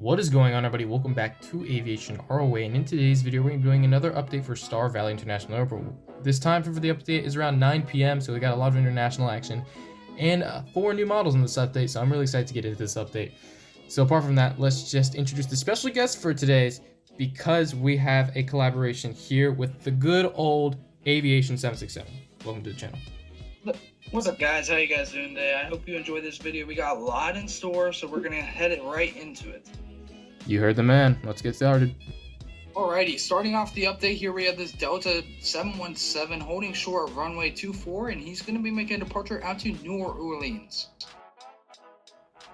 What is going on, everybody? Welcome back to Aviation ROA, and in today's video we're going to be doing another update for Star Valley International Airport. This time for the update is around 9 p.m, so we got a lot of international action and 4 new models in this update, so I'm really excited to get into this update. So apart from that, let's just introduce the special guest for today's, because we have a collaboration here with the good old AVIATION767. Welcome to the channel. What's up, guys? How you guys doing today? I hope you enjoyed this video. We got a lot in store, so we're gonna head it right into it. You heard the man. Let's get started. Alrighty, starting off the update here, we have this Delta 717 holding short of runway 24, and he's going to be making a departure out to New Orleans.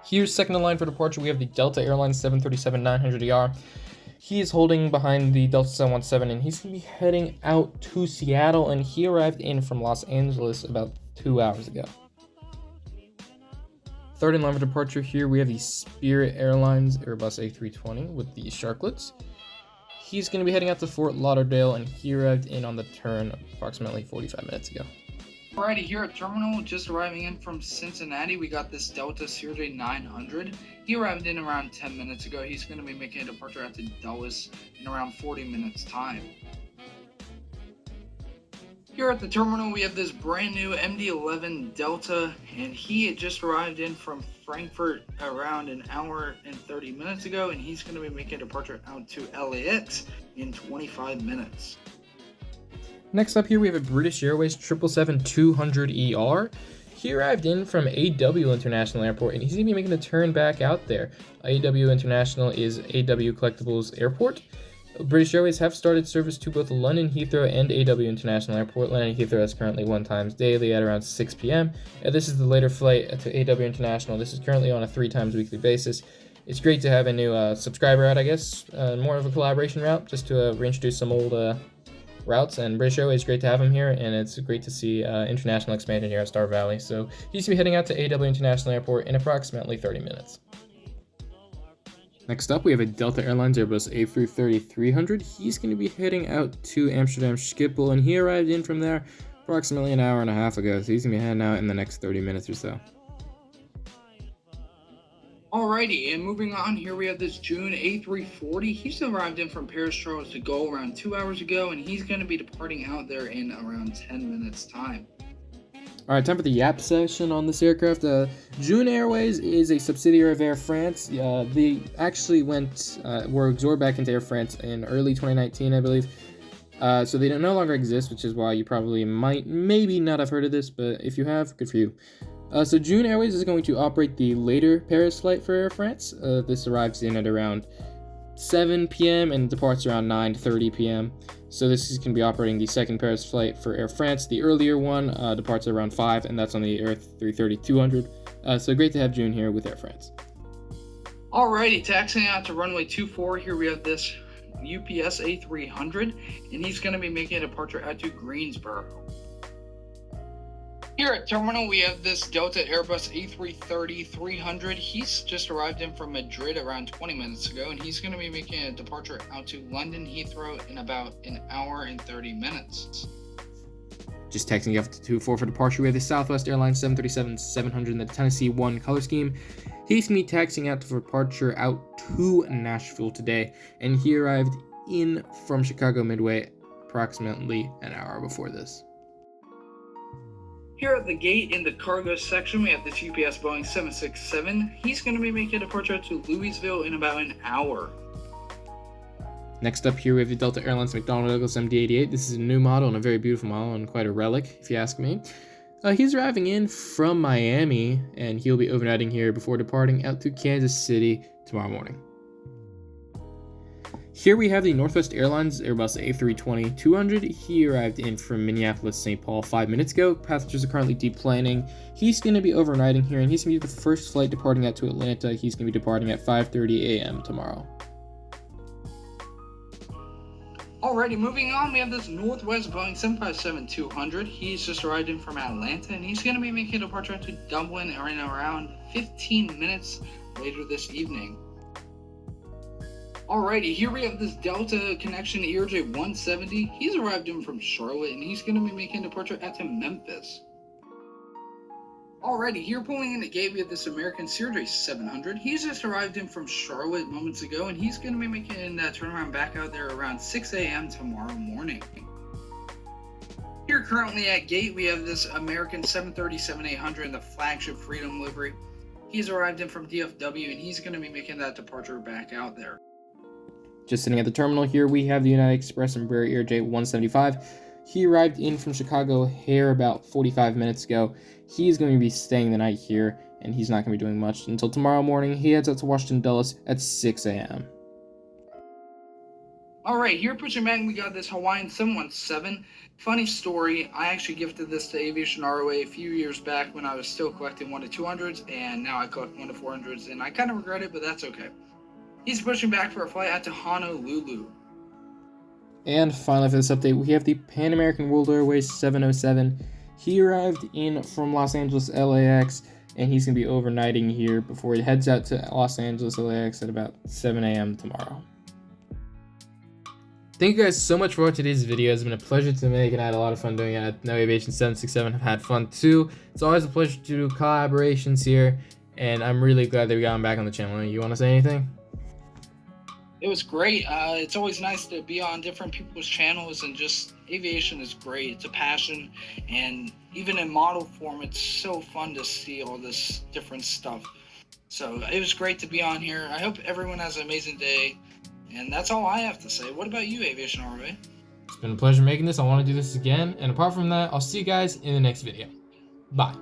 Here's second in line for departure. We have the Delta Airlines 737-900ER. He is holding behind the Delta 717, and he's going to be heading out to Seattle, and he arrived in from Los Angeles about 2 hours ago. Third in line for departure here, we have the Spirit Airlines Airbus A320 with the Sharklets. He's going to be heading out to Fort Lauderdale, and he arrived in on the turn approximately 45 minutes ago. Alrighty, here at terminal, just arriving in from Cincinnati, we got this Delta CRJ 900. He arrived in around 10 minutes ago. He's going to be making a departure out to Dulles in around 40 minutes time. Here at the terminal, we have this brand new MD-11 Delta, and he had just arrived in from Frankfurt around an hour and 30 minutes ago, and he's going to be making a departure out to LAX in 25 minutes. Next up here, we have a British Airways 777-200ER. He arrived in from AW International Airport, and he's going to be making a turn back out there. AW International is AW Collectibles Airport. British Airways have started service to both London Heathrow and AW International Airport. London Heathrow is currently 1 times daily at around 6 p.m. And this is the later flight to AW International. This is currently on a 3 times weekly basis. It's great to have a new subscriber out, I guess, more of a collaboration route, just to reintroduce some old routes. And British Airways, great to have him here, and it's great to see international expansion here at Star Valley. So he's going to be heading out to AW International Airport in approximately 30 minutes. Next up, we have a Delta Airlines Airbus A330-300. He's going to be heading out to Amsterdam Schiphol, and he arrived in from there approximately an hour and a half ago, so he's going to be heading out in the next 30 minutes or so. Alrighty, and moving on, here we have this June A340. He's arrived in from Paris Charles de Gaulle around 2 hours ago, and he's going to be departing out there in around 10 minutes time. Alright, time for the YAP session on this aircraft. June Airways is a subsidiary of Air France. They actually were absorbed back into Air France in early 2019, I believe. So they no longer exist, which is why you probably maybe not have heard of this, but if you have, good for you. So June Airways is going to operate the later Paris flight for Air France. This arrives in at around 7 p.m. and departs around 9:30 p.m. So this is going to be operating the second Paris flight for Air France. The earlier one departs around 5, and that's on the Air 330-200. So great to have June here with Air France. Alrighty, taxiing out to runway 24, here we have this UPS A300, and he's going to be making a departure out to Greensboro. Here at terminal, we have this Delta Airbus A330-300. He's just arrived in from Madrid around 20 minutes ago, and he's going to be making a departure out to London Heathrow in about an hour and 30 minutes. Just taxiing off to 24 for departure, we have the Southwest Airlines 737-700 in the Tennessee 1 color scheme. He's going to be taxiing out for departure out to Nashville today, and he arrived in from Chicago Midway approximately an hour before this. Here at the gate in the cargo section, we have this UPS Boeing 767. He's going to be making a departure to Louisville in about an hour. Next up here, we have the Delta Airlines McDonnell Douglas MD-88. This is a new model and a very beautiful model and quite a relic, if you ask me. He's arriving in from Miami, and he'll be overnighting here before departing out to Kansas City tomorrow morning. Here we have the Northwest Airlines Airbus A320-200. He arrived in from Minneapolis, St. Paul 5 minutes ago. Passengers are currently deplaning. He's going to be overnighting here, and he's going to be the first flight departing out to Atlanta. He's going to be departing at 5:30 a.m. tomorrow. Alrighty, moving on, we have this Northwest Boeing 757-200. He's just arrived in from Atlanta, and he's going to be making a departure to Dublin in around 15 minutes later this evening. Alrighty, here we have this Delta Connection ERJ-170. He's arrived in from Charlotte, and he's going to be making a departure out to Memphis. Alrighty, here pulling in the gate, we have this American Series 700. He's just arrived in from Charlotte moments ago, and he's going to be making that turnaround back out there around 6 a.m. tomorrow morning. Here currently at gate, we have this American 737-800 in the flagship Freedom livery. He's arrived in from DFW, and he's going to be making that departure back out there. Just sitting at the terminal here, we have the United Express Embraer ERJ-175. He arrived in from Chicago O'Hare about 45 minutes ago. He's going to be staying the night here, and he's not going to be doing much until tomorrow morning. He heads out to Washington Dulles at 6 a.m. Alright, here pushing back, we got this Hawaiian 717. Funny story, I actually gifted this to Aviation ROA a few years back when I was still collecting 1 to 200s, and now I collect 1 to 400s, and I kind of regret it, but that's okay. He's pushing back for a flight out to Honolulu. And finally for this update, we have the Pan American World Airways 707. He arrived in from Los Angeles LAX, and he's going to be overnighting here before he heads out to Los Angeles LAX at about 7 a.m. tomorrow. Thank you guys so much for watching today's video. It's been a pleasure to make, and I had a lot of fun doing it. I know AVIATION767 have had fun too. It's always a pleasure to do collaborations here, and I'm really glad that we got him back on the channel. You want to say anything? It was great. It's always nice to be on different people's channels, and just aviation is great. It's a passion, and even in model form, it's so fun to see all this different stuff. So it was great to be on here. I hope everyone has an amazing day, and that's all I have to say. What about you, Aviation ROA? It's been a pleasure making this. I want to do this again, and apart from that, I'll see you guys in the next video. Bye.